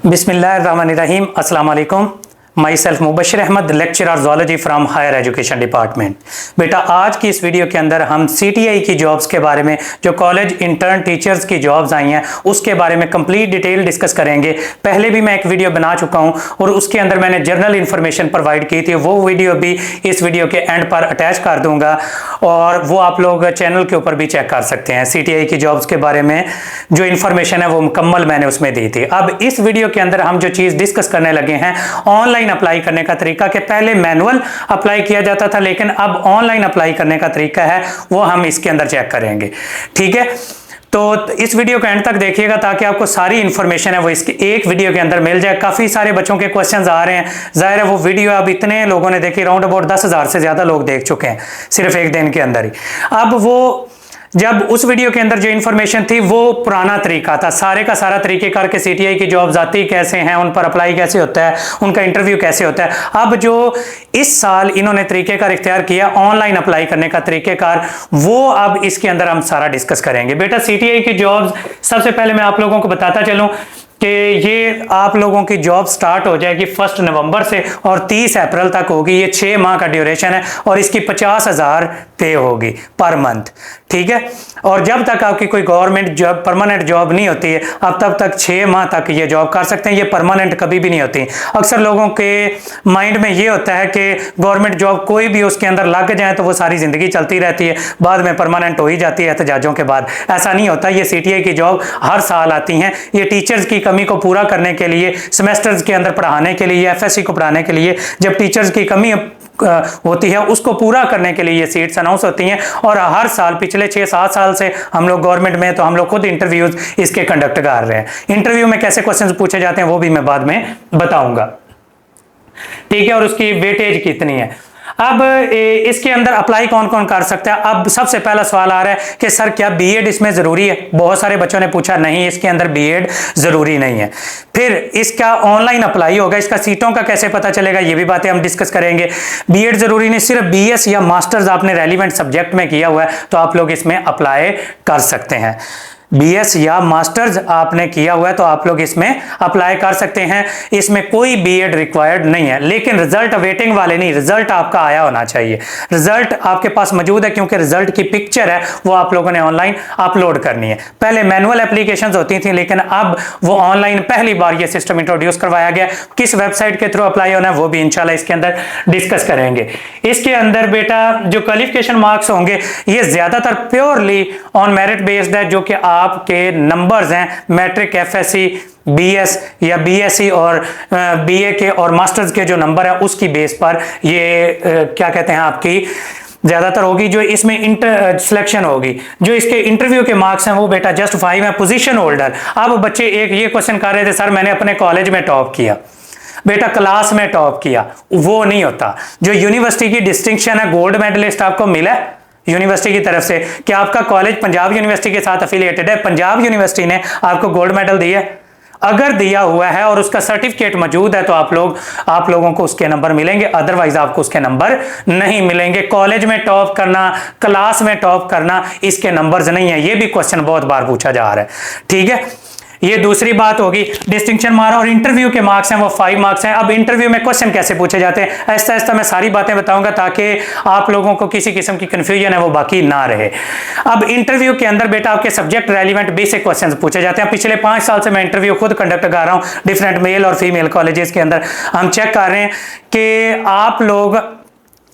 बिस्मिल्लाहिर्रहमानिर्रहीम। अस्सलाम वालेकुम। Myself Mubashir Ahmad, lecturer zoology from higher education department. बेटा आज की इस वीडियो के अंदर हम CTI की जॉब्स के बारे में, जो कॉलेज इंटर्न टीचर्स की जॉब्स आई हैं उसके बारे में कंप्लीट डिटेल डिस्कस करेंगे। पहले भी मैं एक वीडियो बना चुका हूं और उसके अंदर मैंने जनरल इंफॉर्मेशन प्रोवाइड की थी, वो वीडियो भी इस वीडियो के एंड पर अटैच कर दूंगा और वो आप लोग चैनल के ऊपर भी चेक कर सकते हैं। CTI की जॉब्स के बारे में जो इन्फॉर्मेशन है वो मुकम्मल मैंने उसमें दी थी। अब इस वीडियो के अंदर हम जो चीज़ डिस्कस करने लगे हैं ऑनलाइन अप्लाई करने का तरीका, के पहले मैनुअल अप्लाई किया जाता था लेकिन अब ऑनलाइन अप्लाई करने का तरीका है वो हम इसके अंदर चेक करेंगे। ठीक है, तो इस वीडियो को एंड तक देखिएगा ताकि आपको सारी इंफॉर्मेशन है वो इसके एक वीडियो के अंदर मिल जाए। काफी सारे बच्चों के क्वेश्चंस आ रहे हैं, जाहिर है वो वीडियो अब इतने लोगों ने देखी, राउंड अबाउट 10,000 से ज्यादा लोग देख चुके हैं सिर्फ एक दिन के अंदर ही। अब वो जब उस वीडियो के अंदर जो इन्फॉर्मेशन थी वो पुराना तरीका था, सारे का सारा तरीके करके CTI की जॉब्स आती कैसे हैं, उन पर अप्लाई कैसे होता है, उनका इंटरव्यू कैसे होता है। अब जो इस साल इन्होंने तरीकेकार इख्तियार किया ऑनलाइन अप्लाई करने का तरीकेकार, वो अब इसके अंदर हम सारा डिस्कस करेंगे। बेटा CTI की जॉब्स सबसे पहले मैं आप लोगों को बताता चलूं कि ये आप लोगों की जॉब स्टार्ट हो जाएगी 1 नवंबर से और 30 अप्रैल तक होगी। ये 6 माह का ड्यूरेशन है और इसकी 50,000 पे होगी पर मंथ। ठीक है, और जब तक आपकी कोई गवर्नमेंट जॉब परमानेंट जॉब नहीं होती है अब तब तक 6 माह तक ये जॉब कर सकते हैं। ये परमानेंट कभी भी नहीं होती। अक्सर लोगों के माइंड में ये होता है कि गवर्नमेंट जॉब कोई भी उसके अंदर लग जाए तो वो सारी जिंदगी चलती रहती है, बाद में परमानेंट हो ही जाती है एहतजाजों के बाद। ऐसा नहीं होता। ये CTI की जॉब हर साल आती हैं। ये टीचर्स की कमी को पूरा करने के लिए, सेमेस्टर्स के अंदर पढ़ाने के लिए, FSC को पढ़ाने के लिए, जब टीचर्स की कमी होती है उसको पूरा करने के लिए ये सीट्स अनाउंस होती हैं। और हर साल पिछले 6-7 साल से हम लोग गवर्नमेंट में, तो हम लोग खुद इंटरव्यूज इसके कंडक्ट कर रहे हैं। इंटरव्यू में कैसे क्वेश्चंस पूछे जाते हैं वो भी मैं बाद में बताऊंगा। ठीक है, और उसकी वेटेज कितनी है। अब इसके अंदर अप्लाई कौन कौन कर सकता है। अब सबसे पहला सवाल आ रहा है कि सर क्या BEd इसमें जरूरी है। बहुत सारे बच्चों ने पूछा, नहीं इसके अंदर BEd जरूरी नहीं है। फिर इसका ऑनलाइन अप्लाई होगा, इसका सीटों का कैसे पता चलेगा, ये भी बातें हम डिस्कस करेंगे। BEd जरूरी नहीं, सिर्फ BS या मास्टर्स आपने रेलिवेंट सब्जेक्ट में किया हुआ है तो आप लोग इसमें अप्लाई कर सकते हैं। BS या मास्टर्स आपने किया हुआ है तो आप लोग इसमें अप्लाई कर सकते हैं। इसमें कोई BEd रिक्वायर्ड नहीं है, लेकिन रिजल्ट वेटिंग वाले नहीं, रिजल्ट आपका आया होना चाहिए। रिजल्ट आपके पास मौजूद है क्योंकि रिजल्ट की पिक्चर है वो आप लोगों ने ऑनलाइन अपलोड करनी है। पहले मैनुअल एप्लीकेशंस होती थी लेकिन अब वो ऑनलाइन पहली बार ये सिस्टम इंट्रोड्यूस करवाया गया। किस वेबसाइट के थ्रू अप्लाई होना है वो भी इंशाल्लाह इसके अंदर डिस्कस करेंगे। इसके अंदर बेटा जो क्वालिफिकेशन मार्क्स होंगे ये ज्यादातर प्योरली ऑन मेरिट बेस्ड है, जो कि आपके नंबर्स हैं मैट्रिक, FSC, BS या BSc और BA के और मास्टर्स के जो नंबर है उसकी बेस पर ये क्या कहते हैं आपकी ज्यादातर होगी। जो इसमें इंटर सिलेक्शन होगी, जो इसके इंटरव्यू के मार्क्स हैं वो बेटा जस्ट 5 है। पोजीशन होल्डर, अब बच्चे एक ये क्वेश्चन कर रहे थे सर मैंने अपने कॉलेज में टॉप किया, बेटा क्लास में टॉप किया, वो नहीं होता। जो यूनिवर्सिटी की डिस्टिंक्शन है, गोल्ड मेडलिस्ट आपको मिला यूनिवर्सिटी की तरफ से, कि आपका कॉलेज पंजाब यूनिवर्सिटी के साथ अफिलिएटेड है, पंजाब यूनिवर्सिटी ने आपको गोल्ड मेडल दिया है, अगर दिया हुआ है और उसका सर्टिफिकेट मौजूद है तो आप लोगों को उसके नंबर मिलेंगे, अदरवाइज आपको उसके नंबर नहीं मिलेंगे। कॉलेज में टॉप करना, क्लास में टॉप करना, इसके नंबर्स नहीं है। ये भी क्वेश्चन बहुत बार पूछा जा रहा है। ठीक है, ये दूसरी बात होगी। डिस्टिंक्शन मार्क्स और इंटरव्यू के मार्क्स हैं वो 5 मार्क्स हैं। अब इंटरव्यू में क्वेश्चन कैसे पूछे जाते हैं ऐसा ऐसा मैं सारी बातें बताऊंगा ताकि आप लोगों को किसी किस्म की कंफ्यूजन है वो बाकी ना रहे। अब इंटरव्यू के अंदर बेटा आपके सब्जेक्ट रेलिवेंट बेसिक क्वेश्चन पूछे जाते हैं। पिछले 5 साल से मैं इंटरव्यू खुद कंडक्ट कर रहा हूँ डिफरेंट मेल और फीमेल कॉलेजेस के अंदर। हम चेक कर रहे हैं कि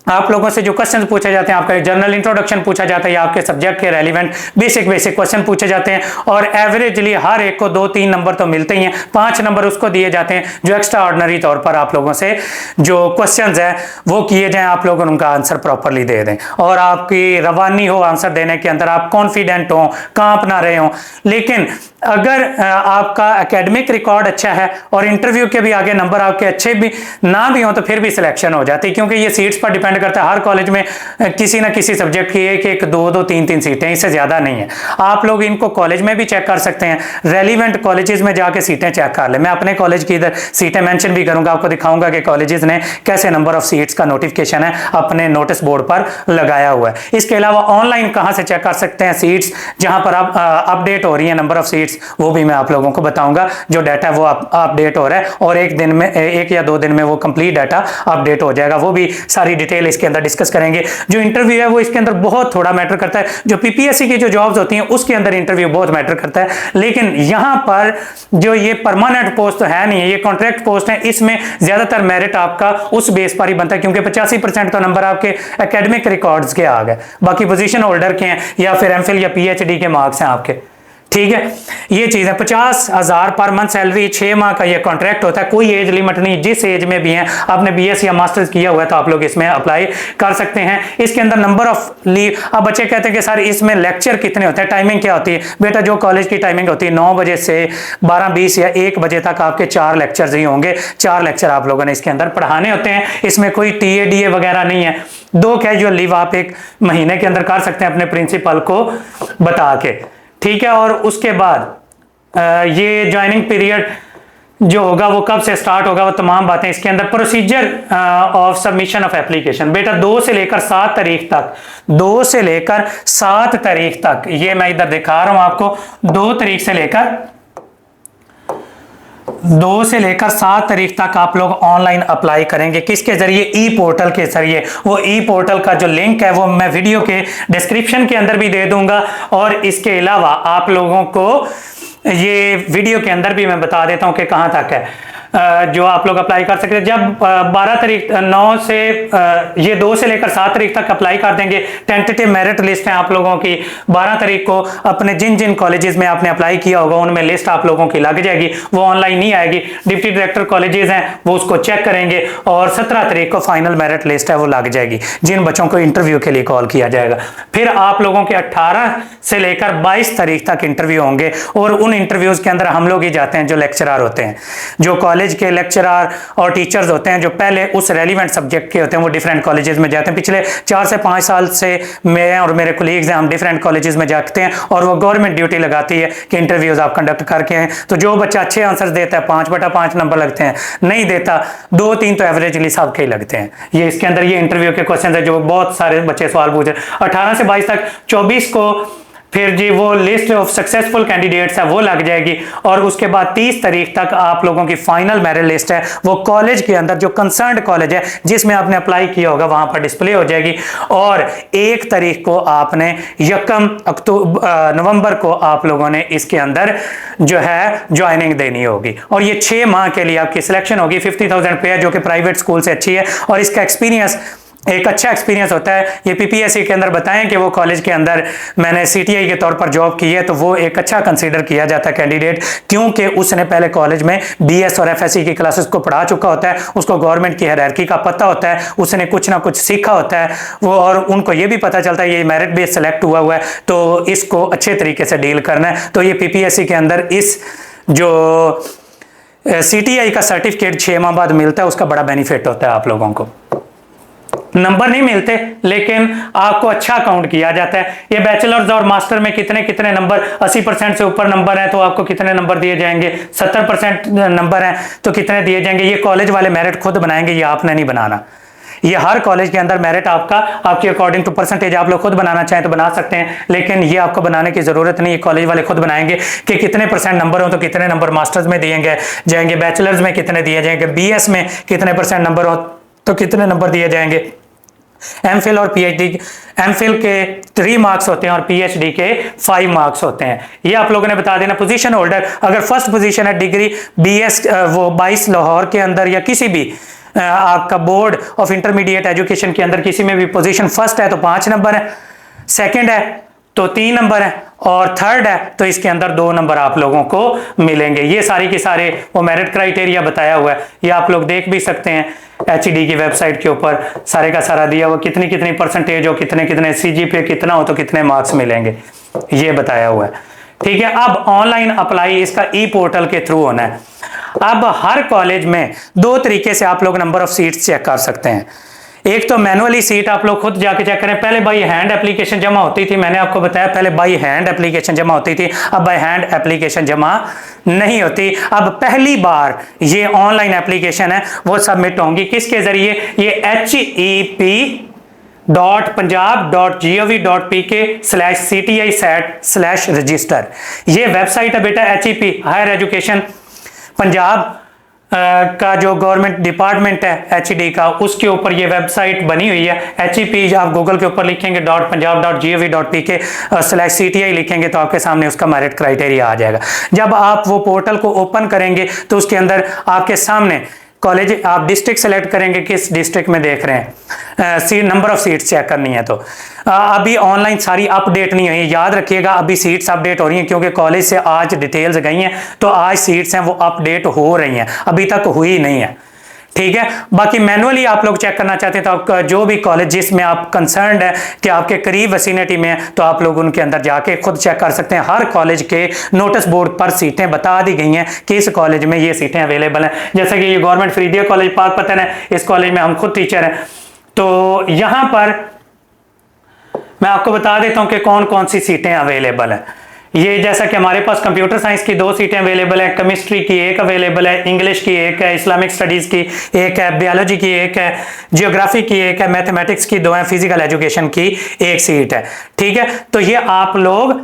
आप लोगों से जो क्वेश्चन पूछे जाते हैं, आपका जनरल इंट्रोडक्शन पूछा जाता है या आपके सब्जेक्ट के रेलिवेंट बेसिक क्वेश्चन पूछे जाते हैं और एवरेजली हर एक को 2-3 नंबर तो मिलते ही हैं। 5 नंबर उसको दिए जाते हैं जो एक्स्ट्रा ऑर्डिनरी तौर पर आप लोगों से जो क्वेश्चंस हैं वो किए जाएं, आप लोग उनका आंसर प्रॉपरली दे दें और आपकी रवानी हो आंसर देने के अंदर, आप कॉन्फिडेंट हो, कांप ना रहे हो। लेकिन अगर आपका एकेडमिक रिकॉर्ड अच्छा है और इंटरव्यू के भी आगे नंबर आपके अच्छे भी ना भी हो तो फिर भी सिलेक्शन हो जाती है, क्योंकि ये सीट्स पर डिपेंड डिपेंड करता है। हर कॉलेज में किसी ना किसी सब्जेक्ट की एक एक दो दो तीन तीन सीटें, इससे ज़्यादा नहीं है। आप लोग इनको कॉलेज में भी चेक कर सकते हैं, रेलिवेंट कॉलेजेस में जाके सीटें चेक कर ले। मैं अपने कॉलेज की इधर सीटें मेंशन भी करूंगा, आपको दिखाऊंगा कि कॉलेजेस ने कैसे नंबर ऑफ सीट्स का नोटिफिकेशन है अपने नोटिस बोर्ड पर लगाया हुआ है। इसके अलावा ऑनलाइन कहां से चेक कर सकते हैं सीट्स, जहां पर आप अपडेट हो रही है नंबर ऑफ सीट्स, वो भी मैं आप लोगों को बताऊंगा। जो डाटा वो अपडेट हो रहा है और एक दिन में, एक या दो दिन में वो कंप्लीट डाटा अपडेट हो जाएगा, वो भी सारी डिटेल इसके अंदर डिस्कस करेंगे। जो इंटरव्यू है वो इसके अंदर बहुत थोड़ा मैटर करता है। जो पीपीएससी की जो जॉब्स होती हैं उसके अंदर इंटरव्यू बहुत मैटर करता है, लेकिन यहां पर जो ये परमानेंट पोस्ट तो है नहीं है, ये कॉन्ट्रैक्ट पोस्ट है, इसमें ज्यादातर मेरिट आपका उस बेस पर ही बनता है, क्योंकि 85% तो नंबर आपके एकेडमिक रिकॉर्ड्स के आ गए, बाकी पोजीशन होल्डर के हैं या फिर एमफिल या पीएचडी के मार्क्स हैं आपके। ठीक है, ये चीज है। 50,000 पर मंथ सैलरी, 6 माह का ये कॉन्ट्रैक्ट होता है, कोई एज लिमिट नहीं, जिस एज में भी हैं, आपने बीएस या मास्टर्स किया हुआ है तो आप लोग इसमें अप्लाई कर सकते हैं। इसके अंदर नंबर ऑफ लीव, अब बच्चे कहते हैं कि सर इसमें लेक्चर कितने होते हैं, टाइमिंग क्या होती है? बेटा जो कॉलेज की टाइमिंग होती है 9 बजे से 12:20 या 1 बजे तक आपके 4 लेक्चर्स ही होंगे। 4 लेक्चर आप लोगों ने इसके अंदर पढ़ाने होते हैं, इसमें कोई टीए वगैरह नहीं है। 2 कैजुअल लीव आप 1 महीने के अंदर कर सकते हैं अपने प्रिंसिपल को बता के। ठीक है, और उसके बाद ये ज्वाइनिंग पीरियड जो होगा वो कब से स्टार्ट होगा, वो तमाम बातें इसके अंदर। Procedure of submission of application, बेटा 2 से लेकर 7 तारीख तक, 2 से लेकर 7 तारीख तक, ये मैं इधर दिखा रहा हूं आपको, 2 तारीख से लेकर 2 से लेकर 7 तारीख तक आप लोग ऑनलाइन अप्लाई करेंगे। किसके जरिए? ई पोर्टल के जरिए। वो ई पोर्टल का जो लिंक है वो मैं वीडियो के डिस्क्रिप्शन के अंदर भी दे दूंगा, और इसके अलावा आप लोगों को ये वीडियो के अंदर भी मैं बता देता हूं कि कहां तक है जो आप लोग अप्लाई कर सकते हैं। जब 12 तारीख 9 से ये 2 से लेकर 7 तारीख तक अप्लाई कर देंगे, टेंटेटिव मेरिट लिस्ट है आप लोगों की। 12 तारीख को अपने जिन जिन कॉलेजेस में आपने अप्लाई किया होगा उनमें लिस्ट आप लोगों की लग जाएगी, वो ऑनलाइन नहीं आएगी। डिप्टी डायरेक्टर कॉलेजेस हैं वो उसको चेक करेंगे, और 17 तारीख को फाइनल मेरिट लिस्ट है वो लग जाएगी, जिन बच्चों को इंटरव्यू के लिए कॉल किया जाएगा। फिर आप लोगों के 18 से लेकर 22 तारीख तक इंटरव्यू होंगे, और उन इंटरव्यूज के अंदर हम लोग ही जाते हैं जो लेक्चरर होते हैं, जो कॉलेज के लेक्चरर और टीचर्स होते हैं, जो पहले उस रेलिवेंट सब्जेक्ट के होते हैं, वो डिफरेंट कॉलेजेस में जाते हैं। पिछले 4 से 5 साल से मैं और मेरे कोलीग्स हैं, हम डिफरेंट कॉलेजेस में जाते हैं, और वो गवर्नमेंट ड्यूटी लगाती है कि इंटरव्यूज आप कंडक्ट करके हैं। तो जो बच्चा अच्छे आंसर देता है 5/5 नंबर लगते हैं, नहीं देता 2-3 तो एवरेजली सबके ही लगते हैं। ये इसके अंदर ये इंटरव्यू के क्वेश्चन है जो बहुत सारे बच्चे सवाल पूछ रहे हैं। 18 से 22 तक, 24 को फिर जी वो लिस्ट ऑफ सक्सेसफुल कैंडिडेट्स है वो लग जाएगी, और उसके बाद 30 तारीख तक आप लोगों की फाइनल मेरिट लिस्ट है वो कॉलेज के अंदर, जो कंसर्न्ड कॉलेज है जिसमें आपने अप्लाई किया होगा वहां पर डिस्प्ले हो जाएगी। और 1 तारीख को आपने 1 नवंबर को आप लोगों ने इसके अंदर जो है ज्वाइनिंग देनी होगी, और ये 6 माह के लिए आपकी सिलेक्शन होगी। 50,000 पे है, जो कि प्राइवेट स्कूल से अच्छी है, और इसका एक्सपीरियंस एक अच्छा एक्सपीरियंस होता है। ये पीपीएससी के अंदर बताएं कि वो कॉलेज के अंदर मैंने सीटीआई के तौर पर जॉब की है, तो वो एक अच्छा कंसीडर किया जाता है कैंडिडेट, क्योंकि उसने पहले कॉलेज में बीएस और एफएससी की क्लासेस को पढ़ा चुका होता है, उसको गवर्नमेंट की हायरार्की का पता होता है, उसने कुछ ना कुछ सीखा होता है वो, और उनको ये भी पता चलता है ये मेरिट बेस सेलेक्ट हुआ है तो इसको अच्छे तरीके से डील करना है। तो ये पीपीएससी के अंदर इस जो सीटीआई का सर्टिफिकेट 6 माह बाद मिलता है उसका बड़ा बेनिफिट होता है। आप लोगों को नंबर नहीं मिलते लेकिन आपको अच्छा काउंट किया जाता है। ये बैचलर्स और मास्टर में कितने कितने नंबर, 80% से ऊपर नंबर है तो आपको कितने नंबर दिए जाएंगे, 70% नंबर है तो कितने दिए जाएंगे। ये कॉलेज वाले मेरिट खुद बनाएंगे, ये आपने नहीं बनाना। ये हर कॉलेज के अंदर मेरिट आपका आपकी अकॉर्डिंग टू परसेंटेज आप लोग खुद बनाना चाहें तो बना सकते हैं, लेकिन ये आपको बनाने की जरूरत नहीं है। कॉलेज वाले खुद बनाएंगे कि कितने % नंबर हो तो कितने नंबर मास्टर्स में दिए जाएंगे, बैचलर्स में कितने दिए जाएंगे, बीएस में कितने % नंबर हो तो कितने नंबर दिए जाएंगे। एमफिल और पीएचडी, एमफिल के 3 मार्क्स होते हैं और पीएचडी के 5 मार्क्स होते हैं। ये आप लोगों ने बता देना। पोजीशन होल्डर, अगर फर्स्ट पोजीशन है डिग्री बीएस वो 22 लाहौर के अंदर या किसी भी आपका बोर्ड ऑफ इंटरमीडिएट एजुकेशन के अंदर किसी में भी पोजीशन फर्स्ट है तो 5 नंबर है, सेकंड है तो 3 नंबर है, और थर्ड है तो इसके अंदर 2 नंबर आप लोगों को मिलेंगे। ये सारी की सारे वो मेरिट क्राइटेरिया बताया हुआ है, ये आप लोग देख भी सकते हैं एचडी की वेबसाइट के ऊपर सारे का सारा दिया हुआ, कितनी कितनी % हो, कितने कितने सीजीपीए कितना हो तो कितने मार्क्स मिलेंगे, ये बताया हुआ है। ठीक है, अब ऑनलाइन अप्लाई इसका ई पोर्टल के थ्रू होना है। अब हर कॉलेज में 2 तरीके से आप लोग नंबर ऑफ सीट्स चेक कर सकते हैं। एक तो मैनुअली सीट आप लोग खुद जाके चेक करें, पहले बाई हैंड एप्लीकेशन जमा होती थी, मैंने आपको बताया पहले बाई हैंड एप्लीकेशन जमा होती थी, अब बाई हैंड एप्लीकेशन जमा नहीं होती। अब पहली बार ये ऑनलाइन एप्लीकेशन है वो सबमिट होंगी किसके जरिए, ये hep.punjab.gov.pk/cti/set/register ये वेबसाइट है बेटा। HEP हायर एजुकेशन पंजाब का जो गवर्नमेंट डिपार्टमेंट है HED का, उसके ऊपर ये वेबसाइट बनी हुई है। HEP आप गूगल के ऊपर लिखेंगे .punjab.gov.pk/cti लिखेंगे तो आपके सामने उसका मेरिट क्राइटेरिया आ जाएगा। जब आप वो पोर्टल को ओपन करेंगे तो उसके अंदर आपके सामने कॉलेज, आप डिस्ट्रिक्ट सेलेक्ट करेंगे किस डिस्ट्रिक्ट में देख रहे हैं, नंबर ऑफ सीट्स चेक करनी है। तो अभी ऑनलाइन सारी अपडेट नहीं हुई, याद रखिएगा अभी सीट्स अपडेट हो रही हैं क्योंकि कॉलेज से आज डिटेल्स गई हैं तो आज सीट्स हैं वो अपडेट हो रही हैं, अभी तक हुई नहीं है, ठीक है। बाकी मैनुअली आप लोग चेक करना चाहते हैं तो आपका जो भी कॉलेज जिसमें आप कंसर्न्ड है कि आपके करीब विसिनिटी में है तो आप लोग उनके अंदर जाके खुद चेक कर सकते हैं। हर कॉलेज के नोटिस बोर्ड पर सीटें बता दी गई हैं कि इस कॉलेज में ये सीटें अवेलेबल हैं। जैसे कि ये गवर्नमेंट फरीदिया कॉलेज पाकपतन है, इस कॉलेज में हम खुद टीचर हैं, तो यहां पर मैं आपको बता देता हूं कि कौन कौन सी सीटें अवेलेबल हैं। ये जैसा कि हमारे पास कंप्यूटर साइंस की 2 सीटें अवेलेबल है, केमिस्ट्री की 1 अवेलेबल है, इंग्लिश की 1 है, इस्लामिक स्टडीज की 1 है, बायोलॉजी की 1 है, जियोग्राफी की 1 है, मैथमेटिक्स की 2 है, फिजिकल एजुकेशन की 1 सीट है, ठीक है। तो ये आप लोग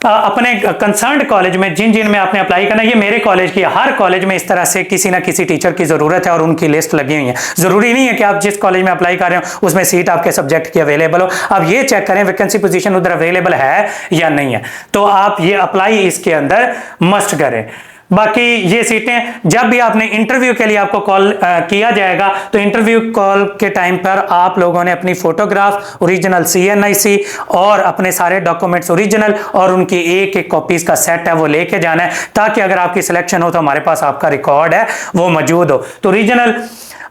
अपने कंसर्न्ड कॉलेज में जिन जिन में आपने अप्लाई करना है, ये मेरे कॉलेज की, हर कॉलेज में इस तरह से किसी ना किसी टीचर की जरूरत है और उनकी लिस्ट लगी हुई है। जरूरी नहीं है कि आप जिस कॉलेज में अप्लाई कर रहे हो उसमें सीट आपके सब्जेक्ट की अवेलेबल हो, आप ये चेक करें वैकेंसी पोजीशन उधर अवेलेबल है या नहीं है, तो आप ये अप्लाई इसके अंदर मस्ट करें। बाकी ये सीटें जब भी आपने इंटरव्यू के लिए आपको कॉल किया जाएगा तो इंटरव्यू कॉल के टाइम पर आप लोगों ने अपनी फोटोग्राफ, ओरिजिनल CNIC और अपने सारे डॉक्यूमेंट्स ओरिजिनल और उनकी एक कॉपीज का सेट है वो लेके जाना है, ताकि अगर आपकी सिलेक्शन हो तो हमारे पास आपका रिकॉर्ड है वो मौजूद हो। तो ओरिजिनल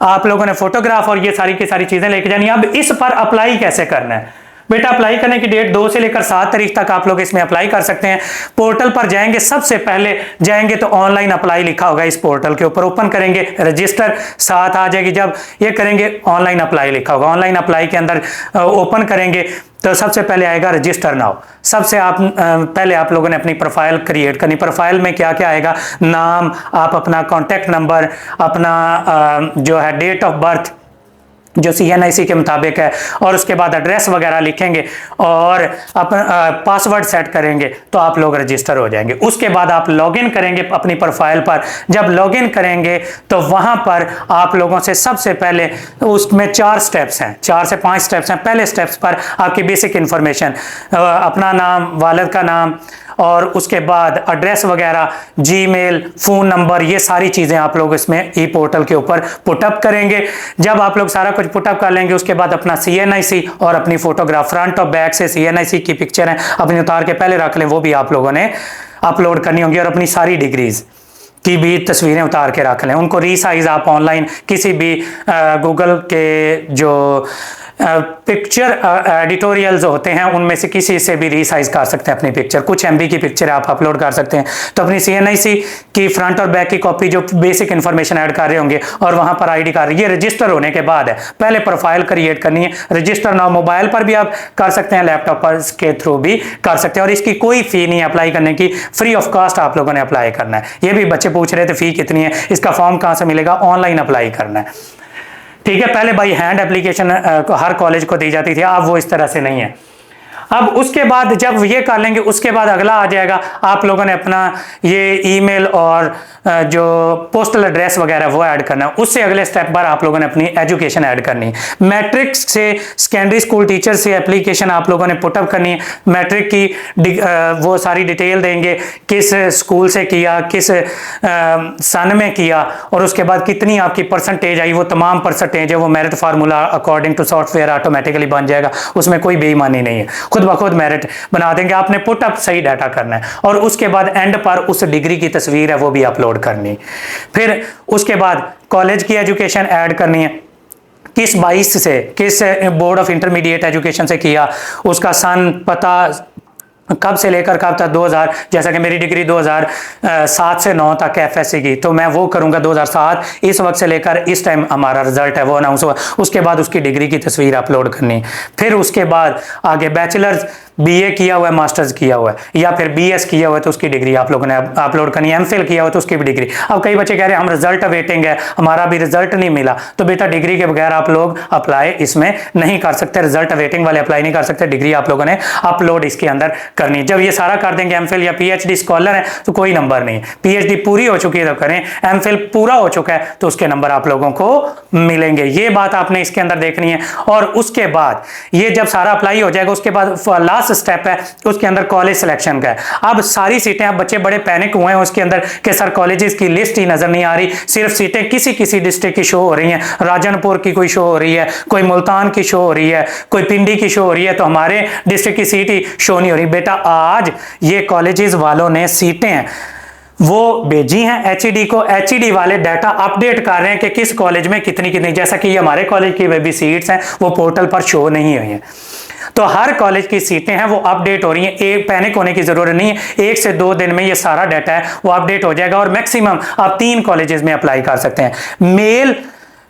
आप लोगों ने फोटोग्राफ और ये सारी की सारी चीजें लेके जानी है। अब इस पर अप्लाई कैसे करना है बेटा, अप्लाई करने की डेट 2 से लेकर 7 तारीख तक आप लोग इसमें अप्लाई कर सकते हैं। पोर्टल पर जाएंगे, सबसे पहले जाएंगे तो ऑनलाइन अप्लाई लिखा होगा इस पोर्टल के ऊपर, ओपन करेंगे रजिस्टर साथ आ जाएगी, जब ये करेंगे ऑनलाइन अप्लाई लिखा होगा, ऑनलाइन अप्लाई के अंदर ओपन करेंगे तो सबसे पहले आएगा रजिस्टर नाउ। सबसे पहले आप लोगों ने अपनी प्रोफाइल क्रिएट करनी। प्रोफाइल में क्या क्या आएगा, नाम, आप अपना कॉन्टैक्ट नंबर, अपना जो है डेट ऑफ बर्थ जो CNIC के मुताबिक है, और उसके बाद एड्रेस वगैरह लिखेंगे और अपना पासवर्ड सेट करेंगे तो आप लोग रजिस्टर हो जाएंगे। उसके बाद आप लॉगिन करेंगे अपनी प्रोफाइल पर। जब लॉगिन करेंगे तो वहां पर आप लोगों से सबसे पहले उसमें 4 स्टेप्स हैं, 4 से 5 स्टेप्स हैं। पहले स्टेप्स पर आपकी बेसिक इंफॉर्मेशन, अपना नाम, वालिद का नाम, और उसके बाद एड्रेस वगैरह, जीमेल, फ़ोन नंबर, ये सारी चीज़ें आप लोग इसमें ई पोर्टल के ऊपर पुटअप करेंगे। जब आप लोग सारा कुछ पुटअप कर लेंगे उसके बाद अपना CNIC और अपनी फ़ोटोग्राफ फ्रंट और बैक से CNIC की पिक्चर है अपनी उतार के पहले रख लें, वो भी आप लोगों ने अपलोड करनी होंगी, और अपनी सारी डिग्रीज़ की भी तस्वीरें उतार के रख लें। उनको रीसाइज आप ऑनलाइन किसी भी गूगल के जो पिक्चर एडिटोरियल्स होते हैं उनमें से किसी से भी रीसाइज कर सकते हैं अपनी पिक्चर। कुछ MB की पिक्चर आप अपलोड कर सकते हैं। तो अपनी CNIC की फ्रंट और बैक की कॉपी जो बेसिक इन्फॉर्मेशन ऐड कर रहे होंगे और वहां पर ID कार्ड, ये रजिस्टर होने के बाद है। पहले प्रोफाइल क्रिएट करनी है, रजिस्टर नाउ मोबाइल पर भी आप कर सकते हैं, लैपटॉप पर के थ्रू भी कर सकते हैं, और इसकी कोई फी नहीं अप्लाई करने की, फ्री ऑफ कॉस्ट आप लोगों ने अप्लाई करना है। ये भी बच्चे पूछ रहे थे फी कितनी है, इसका फॉर्म कहां से मिलेगा, ऑनलाइन अप्लाई करना है, ठीक है। पहले by hand application her college को दी जाती थी, अब वो इस तरह से नहीं है। अब उसके बाद जब ये कर लेंगे उसके बाद अगला आ जाएगा, आप लोगों ने अपना ये ईमेल और जो पोस्टल एड्रेस वगैरह वो ऐड करना है। उससे अगले स्टेप पर आप लोगों ने अपनी एजुकेशन ऐड करनी है। मैट्रिक से सेकेंडरी स्कूल टीचर से एप्लीकेशन आप लोगों ने पुटअप करनी है। मैट्रिक की वो सारी डिटेल देंगे, किस स्कूल से किया, किस सन में किया, और उसके बाद कितनी आपकी परसेंटेज आई, वो तमाम परसेंटेज है वो merit formula according to software automatically बन जाएगा, उसमें कोई बेईमानी नहीं है, खुद ब खुद मेरिट बना देंगे। आपने पुटअप सही डाटा करना है, और उसके बाद एंड पर उस डिग्री की तस्वीर है वो भी अपलोड करनी। फिर उसके बाद कॉलेज की एजुकेशन ऐड करनी है, किस 22 से, किस बोर्ड ऑफ इंटरमीडिएट एजुकेशन से किया, उसका सन, पता, कब से लेकर कब तक, 2000, जैसा कि मेरी डिग्री 2007 से 9 तक एफएससी की, तो मैं वो करूंगा 2007, इस वक्त से लेकर इस टाइम हमारा रिजल्ट है वो अनाउंस हुआ, उसके बाद उसकी डिग्री की तस्वीर अपलोड करनी, फिर उसके बाद आगे बैचलर्स, बीए किया हुआ है, मास्टर्स किया हुआ है, या फिर बीएस किया हुआ है तो उसकी डिग्री आप लोगों ने अपलोड करनी है, एमफिल किया हुआ तो उसकी भी डिग्री। अब कई बच्चे कह रहे हैं हम रिजल्ट वेटिंग है, हमारा भी रिजल्ट नहीं मिला, तो बेटा डिग्री के बगैर आप लोग अप्लाई इसमें नहीं कर सकते, रिजल्ट वेटिंग वाले अप्लाई नहीं कर सकते, डिग्री आप लोगों ने अपलोड इसके अंदर करनी। जब ये सारा कर देंगे, एमफिल या पीएचडी स्कॉलर है तो कोई नंबर नहीं, पीएचडी पूरी हो चुकी है तो करें, एमफिल पूरा हो चुका है तो उसके नंबर आप लोगों को मिलेंगे। ये बात आपने इसके अंदर देखनी है। और उसके बाद ये जब सारा अप्लाई हो जाएगा, उसके बाद लास्ट स्टेप है उसके अंदर कॉलेज सिलेक्शन का है। अब सारी सीटें, अब बच्चे बड़े पैनिक हुए हैं उसके अंदर कि सर कॉलेजेस की लिस्ट ही नजर नहीं आ रही, सिर्फ सीटें किसी किसी डिस्ट्रिक्ट की शो हो रही हैं, राजनपुर की कोई शो हो रही है, कोई मुल्तान की शो हो रही है, कोई पिंडी की शो हो रही है, तो हमारे डिस्ट्रिक्ट की सीट ही शो नहीं हो रही। बेटा आज ये कॉलेजेस वालों ने सीटें वो भेजी हैं एचईडी को, एचईडी वाले डाटा अपडेट कर रहे हैं कि किस कॉलेज में कितनी कितनी, जैसा कि ये हमारे कॉलेज की वे भी सीट्स हैं वो पोर्टल पर शो नहीं हुई हैं, तो हर कॉलेज की सीटें हैं वो अपडेट हो रही हैं। एक पैनिक होने की जरूरत नहीं है, 1 से 2 दिन में ये सारा डाटा है वो अपडेट हो जाएगा और मैक्सिमम आप 3 कॉलेजेस में अप्लाई कर सकते हैं। मेल,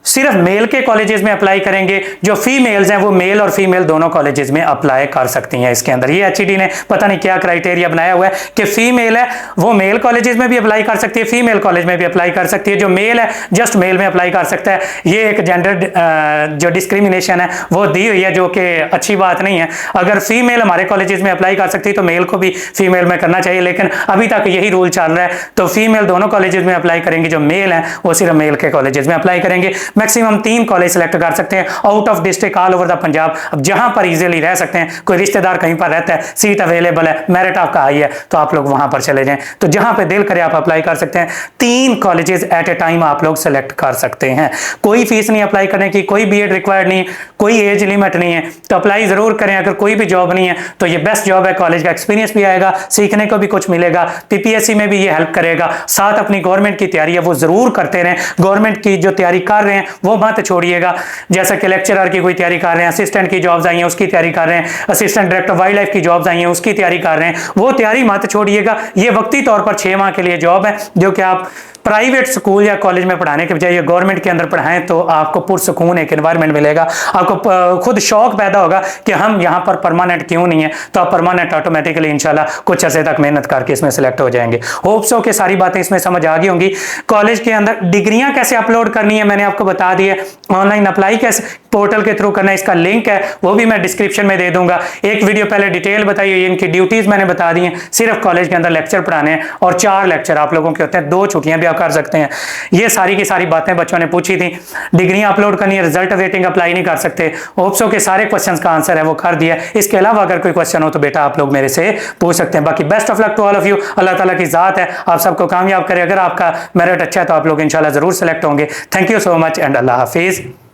सिर्फ मेल के कॉलेजेस में अप्लाई करेंगे, जो फीमेल्स हैं वो मेल और फीमेल दोनों कॉलेजेस में अप्लाई कर सकती हैं। इसके अंदर ये एचईडी ने पता नहीं क्या क्राइटेरिया बनाया हुआ है कि फीमेल है वो मेल कॉलेजेस में भी अप्लाई कर सकती है, फीमेल कॉलेज में भी अप्लाई कर सकती है, जो मेल है जस्ट मेल में अप्लाई कर सकता है। ये एक जेंडर जो डिस्क्रिमिनेशन है वो दी हुई है, जो कि अच्छी बात नहीं है। अगर फीमेल हमारे कॉलेजेस में अप्लाई कर सकती है तो मेल को भी फीमेल में करना चाहिए, लेकिन अभी तक यही रूल चल रहा है, तो फीमेल दोनों कॉलेजेस में अप्लाई करेंगे, जो मेल है वो सिर्फ मेल के कॉलेजेस में अप्लाई करेंगे। मैक्सिमम 3 कॉलेज सेलेक्ट कर सकते हैं out of district all over the Punjab. अब जहां पर इजीली रह सकते हैं, कोई रिश्तेदार कहीं पर रहता है, सीट अवेलेबल है, मेरिट आपका हाई है, तो आप लोग वहां पर चले जाएं। तो जहां पे दिल करे आप अप्लाई कर सकते हैं। 3 कॉलेजेस एट ए टाइम आप लोग सेलेक्ट कर सकते हैं। कोई फीस नहीं अप्लाई करने की, कोई बीएड रिक्वायर्ड नहीं, कोई एज लिमिट नहीं है, तो अप्लाई जरूर करें। अगर कोई भी जॉब नहीं है तो ये बेस्ट जॉब है, कॉलेज का एक्सपीरियंस भी आएगा, सीखने को भी कुछ मिलेगा, पीपीएससी में भी ये हेल्प करेगा। साथ अपनी गवर्नमेंट की तैयारी है वो जरूर करते रहें, गवर्नमेंट की जो तैयारी कर रहे हैं वो मत छोड़िएगा। जैसा कि लेक्चरर की कोई तैयारी कर रहे हैं, असिस्टेंट की जॉब्स आई हैं उसकी तैयारी कर रहे हैं, असिस्टेंट डायरेक्टर वाइल्ड लाइफ की जॉब्स आई हैं उसकी तैयारी कर रहे हैं, वो तैयारी मत छोड़िएगा। ये वक्ती तौर पर 6 माह के लिए जॉब है, जो कि आप प्राइवेट स्कूल या कॉलेज में पढ़ाने के बजाय गवर्नमेंट के अंदर पढ़ाएं तो आपको पुरसुकून एक एनवायरनमेंट मिलेगा। आपको खुद शौक पैदा होगा कि हम यहाँ पर परमानेंट क्यों नहीं है, तो आप परमानेंट ऑटोमेटिकली इंशाल्लाह कुछ अर्से तक मेहनत करके इसमें सिलेक्ट हो जाएंगे। होप सो कि सारी बातें इसमें समझ आ गई होंगी। कॉलेज के अंदर डिग्रियां कैसे अपलोड करनी है मैंने आपको बता दी है, ऑनलाइन अप्लाई कैसे पोर्टल के थ्रू करना है, इसका लिंक है वो भी मैं डिस्क्रिप्शन में दे दूंगा। एक वीडियो पहले डिटेल बताई हुई है, इनकी ड्यूटीज मैंने बता दी हैं। सिर्फ कॉलेज के अंदर लेक्चर पढ़ाने हैं और 4 लेक्चर आप लोगों के होते हैं, 2 छुट्टियां भी आप कर सकते हैं। ये सारी की सारी बातें बच्चों ने पूछी थी। डिग्रियां अपलोड करनी है, रिजल्ट वेटिंग अप्लाई नहीं कर सकते। होप्सो के सारे क्वेश्चंस का आंसर है वो कर दिया। इसके अलावा अगर कोई क्वेश्चन हो तो बेटा आप लोग मेरे से पूछ सकते हैं। बाकी best of luck to all of you. Allah ताला की जात है आप सबको कामयाब करे। अगर आपका मेरिट अच्छा है तो आप लोग इंशाल्लाह जरूर सेलेक्ट होंगे। Thank you so much and Allah Hafiz.